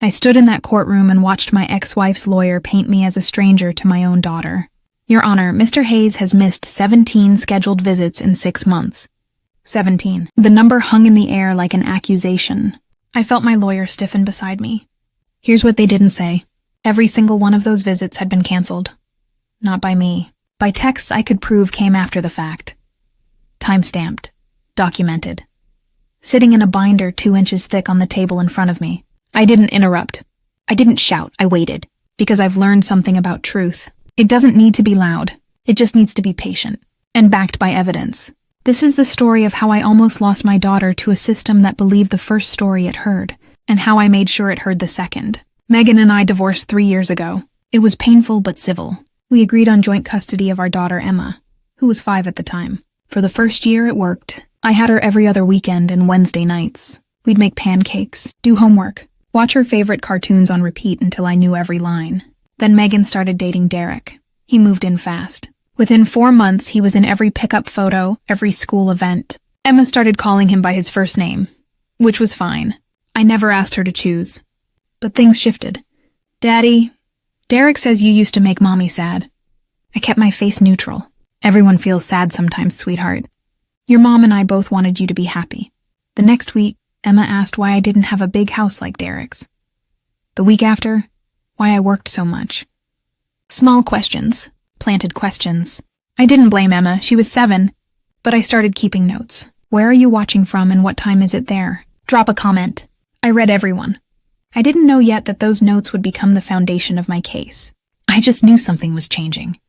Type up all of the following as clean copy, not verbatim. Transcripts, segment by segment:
I stood in that courtroom and watched my ex-wife's lawyer paint me as a stranger to my own daughter. Your Honor, Mr. Hayes has missed 17 scheduled visits in 6 months. 17. The number hung in the air like an accusation. I felt my lawyer stiffen beside me. Here's what they didn't say. Every single one of those visits had been canceled. Not by me. By texts I could prove came after the fact. Time-stamped. Documented. Sitting in a binder 2 inches thick on the table in front of me. I didn't interrupt. I didn't shout. I waited. Because I've learned something about truth. It doesn't need to be loud. It just needs to be patient. And backed by evidence. This is the story of how I almost lost my daughter to a system that believed the first story it heard, and how I made sure it heard the second. Megan and I divorced 3 years ago. It was painful but civil. We agreed on joint custody of our daughter Emma, who was 5 at the time. For the first year it worked. I had her every other weekend and Wednesday nights. We'd make pancakes, do homework, watch her favorite cartoons on repeat until I knew every line. Then Megan started dating Derek. He moved in fast. Within 4 months, he was in every pickup photo, every school event. Emma started calling him by his first name, which was fine. I never asked her to choose. But things shifted. Daddy, Derek says you used to make Mommy sad. I kept my face neutral. Everyone feels sad sometimes, sweetheart. Your mom and I both wanted you to be happy. The next week, Emma asked why I didn't have a big house like Derek's. The week after, why I worked so much. Small questions. Planted questions. I didn't blame Emma, she was 7, but I started keeping notes. Where are you watching from and what time is it there? Drop a comment. I read everyone. I didn't know yet that those notes would become the foundation of my case. I just knew something was changing.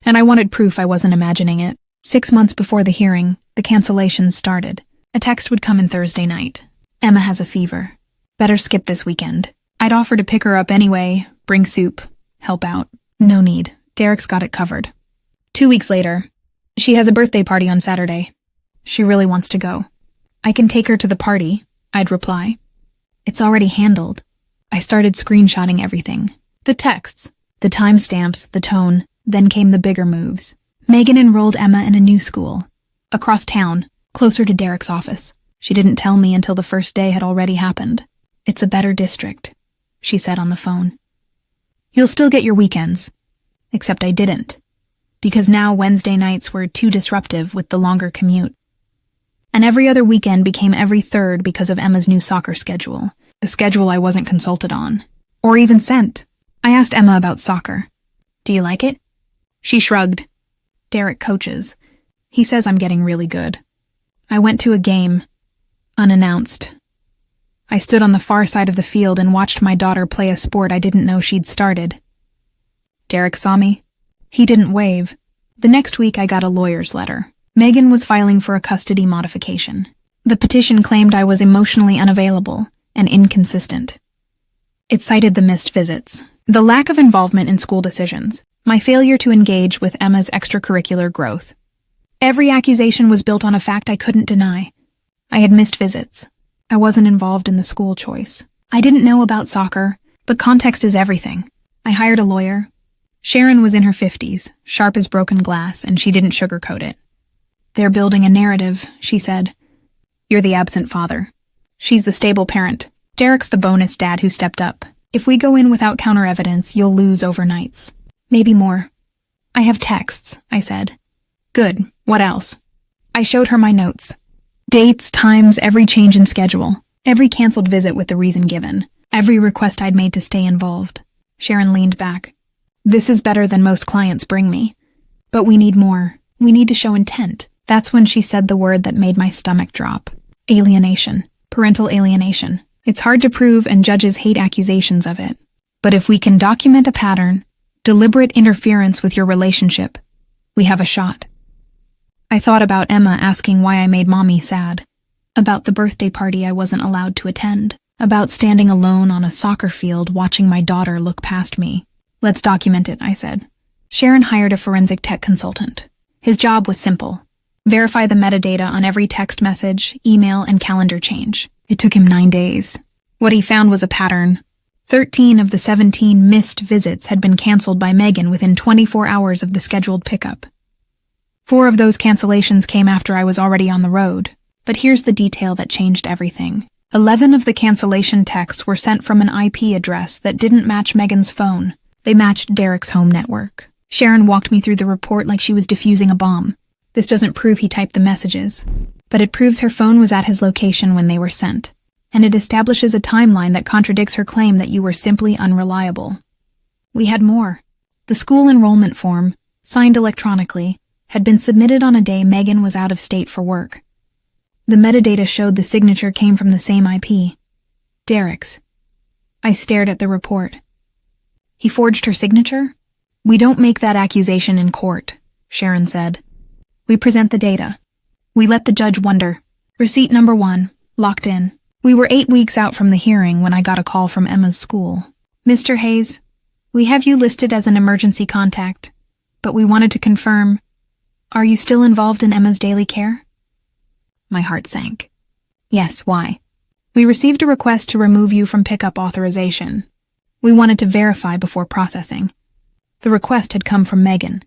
And I wanted proof I wasn't imagining it. 6 months before the hearing, the cancellations started. A text would come in Thursday night. Emma has a fever. Better skip this weekend. I'd offer to pick her up anyway, bring soup, help out. No need. Derek's got it covered. 2 weeks later, she has a birthday party on Saturday. She really wants to go. I can take her to the party, I'd reply. It's already handled. I started screenshotting everything. The texts, the timestamps, the tone, then came the bigger moves. Megan enrolled Emma in a new school. Across town, closer to Derek's office. She didn't tell me until the first day had already happened. It's a better district, she said on the phone. You'll still get your weekends. Except I didn't, because now Wednesday nights were too disruptive with the longer commute. And every other weekend became every third because of Emma's new soccer schedule, a schedule I wasn't consulted on, or even sent. I asked Emma about soccer. Do you like it? She shrugged. Derek coaches. He says I'm getting really good. I went to a game, unannounced. I stood on the far side of the field and watched my daughter play a sport I didn't know she'd started. Derek saw me. He didn't wave. The next week I got a lawyer's letter. Megan was filing for a custody modification. The petition claimed I was emotionally unavailable and inconsistent. It cited the missed visits, the lack of involvement in school decisions, my failure to engage with Emma's extracurricular growth. Every accusation was built on a fact I couldn't deny. I had missed visits. I wasn't involved in the school choice. I didn't know about soccer, but context is everything. I hired a lawyer. Sharon was in her 50s, sharp as broken glass, and she didn't sugarcoat it. They're building a narrative, she said. You're the absent father. She's the stable parent. Derek's the bonus dad who stepped up. If we go in without counter-evidence, you'll lose overnights. Maybe more. I have texts, I said. Good. What else? I showed her my notes. Dates, times, every change in schedule. Every canceled visit with the reason given. Every request I'd made to stay involved. Sharon leaned back. This is better than most clients bring me. But we need more. We need to show intent. That's when she said the word that made my stomach drop. Alienation. Parental alienation. It's hard to prove and judges hate accusations of it. But if we can document a pattern, deliberate interference with your relationship, we have a shot. I thought about Emma asking why I made Mommy sad. About the birthday party I wasn't allowed to attend. About standing alone on a soccer field watching my daughter look past me. Let's document it, I said. Sharon hired a forensic tech consultant. His job was simple. Verify the metadata on every text message, email, and calendar change. It took him 9 days. What he found was a pattern. 13 of the 17 missed visits had been canceled by Megan within 24 hours of the scheduled pickup. 4 of those cancellations came after I was already on the road. But here's the detail that changed everything. 11 of the cancellation texts were sent from an IP address that didn't match Megan's phone. They matched Derek's home network. Sharon walked me through the report like she was defusing a bomb. This doesn't prove he typed the messages, but it proves her phone was at his location when they were sent, and it establishes a timeline that contradicts her claim that you were simply unreliable. We had more. The school enrollment form, signed electronically, had been submitted on a day Megan was out of state for work. The metadata showed the signature came from the same IP. Derek's. I stared at the report. He forged her signature? We don't make that accusation in court, Sharon said. We present the data. We let the judge wonder. Receipt number 1, locked in. We were 8 weeks out from the hearing when I got a call from Emma's school. Mr. Hayes, we have you listed as an emergency contact, but we wanted to confirm, are you still involved in Emma's daily care? My heart sank. Yes, why? We received a request to remove you from pickup authorization. We wanted to verify before processing. The request had come from Megan.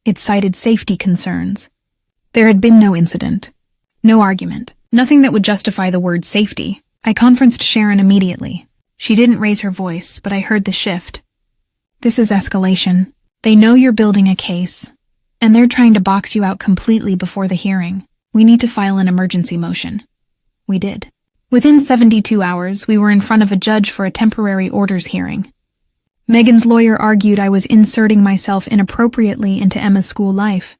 It cited safety concerns. There had been no incident, no argument, nothing that would justify the word safety. I conferenced Sharon immediately. She didn't raise her voice, but I heard the shift. This is escalation. They know you're building a case, and they're trying to box you out completely before the hearing. We need to file an emergency motion. We did. Within 72 hours, we were in front of a judge for a temporary orders hearing. Megan's lawyer argued I was inserting myself inappropriately into Emma's school life.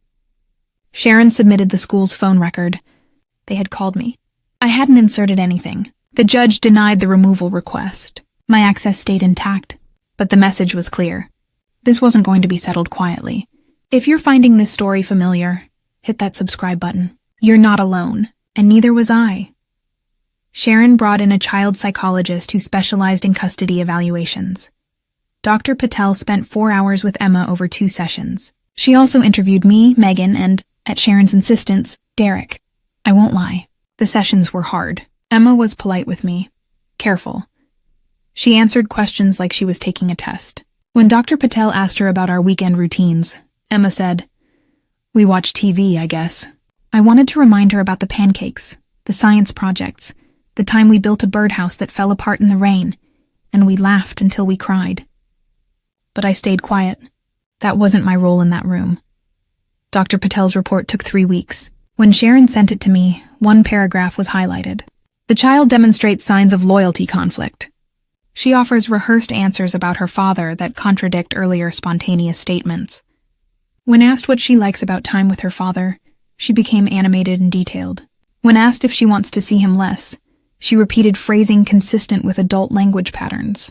Sharon submitted the school's phone record. They had called me. I hadn't inserted anything. The judge denied the removal request. My access stayed intact, but the message was clear. This wasn't going to be settled quietly. If you're finding this story familiar, hit that subscribe button. You're not alone, and neither was I. Sharon brought in a child psychologist who specialized in custody evaluations. Dr. Patel spent 4 hours with Emma over 2 sessions. She also interviewed me, Megan, and, at Sharon's insistence, Derek. I won't lie. The sessions were hard. Emma was polite with me. Careful. She answered questions like she was taking a test. When Dr. Patel asked her about our weekend routines, Emma said, "We watch TV, I guess." I wanted to remind her about the pancakes, the science projects, the time we built a birdhouse that fell apart in the rain, and we laughed until we cried. But I stayed quiet. That wasn't my role in that room. Dr. Patel's report took 3 weeks. When Sharon sent it to me, one paragraph was highlighted. The child demonstrates signs of loyalty conflict. She offers rehearsed answers about her father that contradict earlier spontaneous statements. When asked what she likes about time with her father, she became animated and detailed. When asked if she wants to see him less, she repeated phrasing consistent with adult language patterns.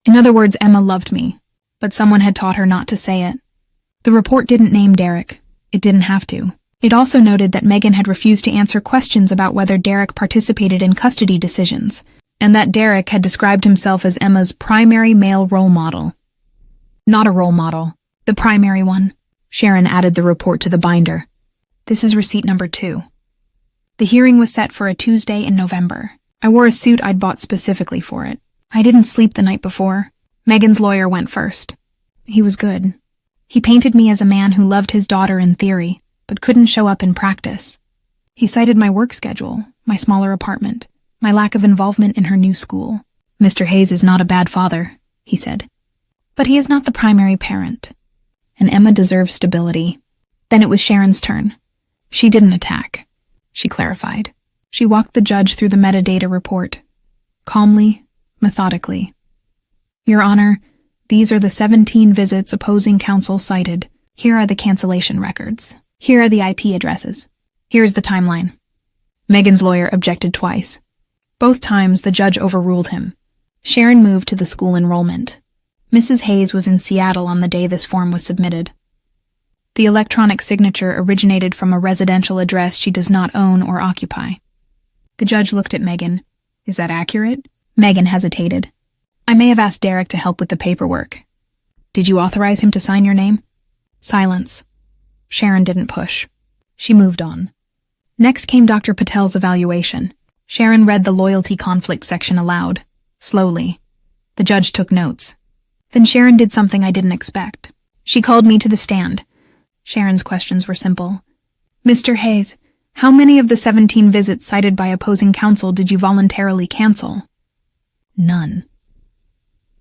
In other words, Emma loved me, but someone had taught her not to say it. The report didn't name Derek. It didn't have to. It also noted that Megan had refused to answer questions about whether Derek participated in custody decisions, and that Derek had described himself as Emma's primary male role model. Not a role model, the primary one. Sharon added the report to the binder. This is receipt number 2. The hearing was set for a Tuesday in November. I wore a suit I'd bought specifically for it. I didn't sleep the night before. Megan's lawyer went first. He was good. He painted me as a man who loved his daughter in theory, but couldn't show up in practice. He cited my work schedule, my smaller apartment, my lack of involvement in her new school. Mr. Hayes is not a bad father, he said. But he is not the primary parent. And Emma deserves stability. Then it was Sharon's turn. She didn't attack. She clarified. She walked the judge through the metadata report. Calmly, methodically. Your Honor, these are the 17 visits opposing counsel cited. Here are the cancellation records. Here are the IP addresses. Here's the timeline. Megan's lawyer objected twice. Both times the judge overruled him. Sharon moved to the school enrollment. Mrs. Hayes was in Seattle on the day this form was submitted. The electronic signature originated from a residential address she does not own or occupy. The judge looked at Megan. Is that accurate? Megan hesitated. I may have asked Derek to help with the paperwork. Did you authorize him to sign your name? Silence. Sharon didn't push. She moved on. Next came Dr. Patel's evaluation. Sharon read the loyalty conflict section aloud, slowly. The judge took notes. Then Sharon did something I didn't expect. She called me to the stand. Sharon's questions were simple. Mr. Hayes, How many of the 17 visits cited by opposing counsel did you voluntarily cancel? None.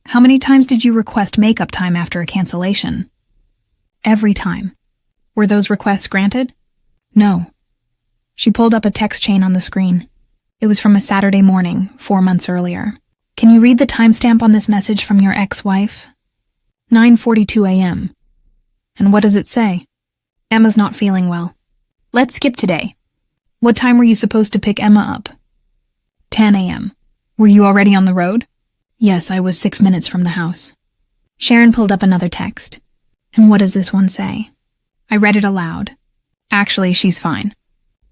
How many times did you request makeup time after a cancellation? Every time. Were those requests granted? No. She pulled up a text chain on the screen. It was from a Saturday morning, 4 months earlier. Can you read the timestamp on this message from your ex-wife? 9:42 a.m. And what does it say? Emma's not feeling well. Let's skip today. What time were you supposed to pick Emma up? 10 a.m. Were you already on the road? Yes, I was 6 minutes from the house. Sharon pulled up another text. And what does this one say? I read it aloud. Actually, she's fine.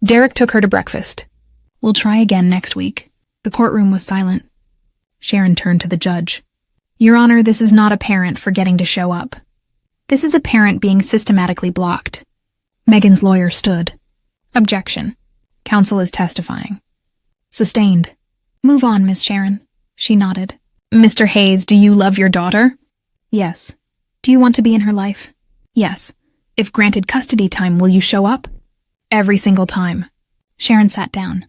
Derek took her to breakfast. We'll try again next week. The courtroom was silent. Sharon turned to the judge. Your Honor, this is not a parent forgetting to show up. This is a parent being systematically blocked. Megan's lawyer stood. Objection. Counsel is testifying. Sustained. Move on, Miss Sharon. She nodded. Mr. Hayes, do you love your daughter? Yes. Do you want to be in her life? Yes. If granted custody time, will you show up? Every single time. Sharon sat down.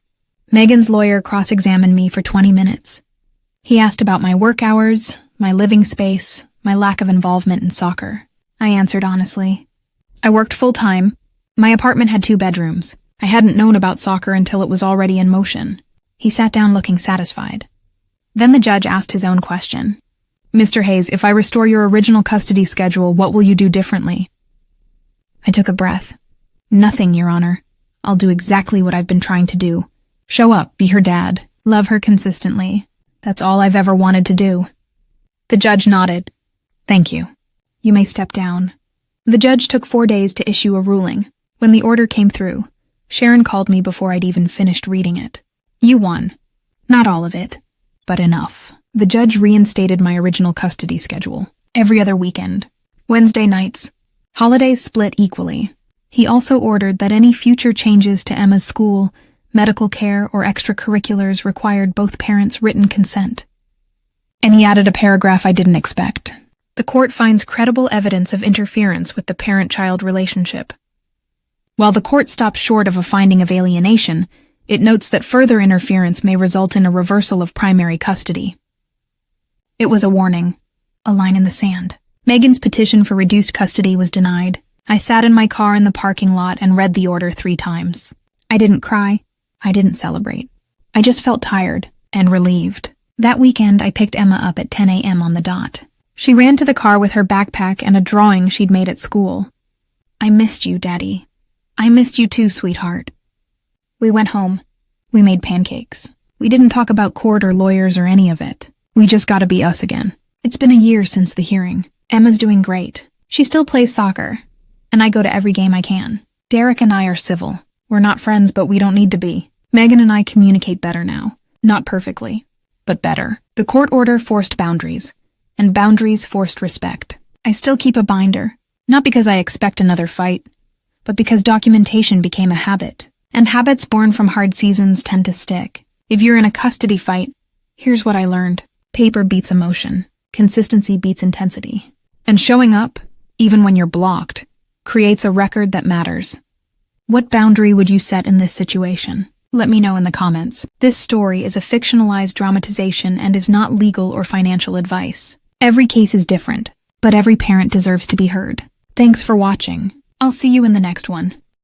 Megan's lawyer cross-examined me for 20 minutes. He asked about my work hours, my living space, my lack of involvement in soccer. I answered honestly. I worked full-time. My apartment had 2 bedrooms. I hadn't known about soccer until it was already in motion. He sat down looking satisfied. Then the judge asked his own question. Mr. Hayes, if I restore your original custody schedule, what will you do differently? I took a breath. Nothing, Your Honor. I'll do exactly what I've been trying to do. Show up, be her dad, love her consistently. That's all I've ever wanted to do. The judge nodded. Thank you. You may step down. The judge took 4 days to issue a ruling. When the order came through, Sharon called me before I'd even finished reading it. You won. Not all of it, but enough. The judge reinstated my original custody schedule. Every other weekend. Wednesday nights. Holidays split equally. He also ordered that any future changes to Emma's school, medical care, or extracurriculars required both parents' written consent. And he added a paragraph I didn't expect. The court finds credible evidence of interference with the parent-child relationship. While the court stops short of a finding of alienation, it notes that further interference may result in a reversal of primary custody. It was a warning, a line in the sand. Megan's petition for reduced custody was denied. I sat in my car in the parking lot and read the order 3 times. I didn't cry. I didn't celebrate. I just felt tired and relieved. That weekend, I picked Emma up at 10 a.m. on the dot. She ran to the car with her backpack and a drawing she'd made at school. I missed you, Daddy. I missed you too, sweetheart. We went home. We made pancakes. We didn't talk about court or lawyers or any of it. We just gotta be us again. It's been a year since the hearing. Emma's doing great. She still plays soccer, and I go to every game I can. Derek and I are civil. We're not friends, but we don't need to be. Megan and I communicate better now. Not perfectly, but better. The court order forced boundaries, and boundaries forced respect. I still keep a binder, not because I expect another fight, but because documentation became a habit. And habits born from hard seasons tend to stick. If you're in a custody fight, here's what I learned. Paper beats emotion. Consistency beats intensity. And showing up, even when you're blocked, creates a record that matters. What boundary would you set in this situation? Let me know in the comments. This story is a fictionalized dramatization and is not legal or financial advice. Every case is different, but every parent deserves to be heard. Thanks for watching. I'll see you in the next one.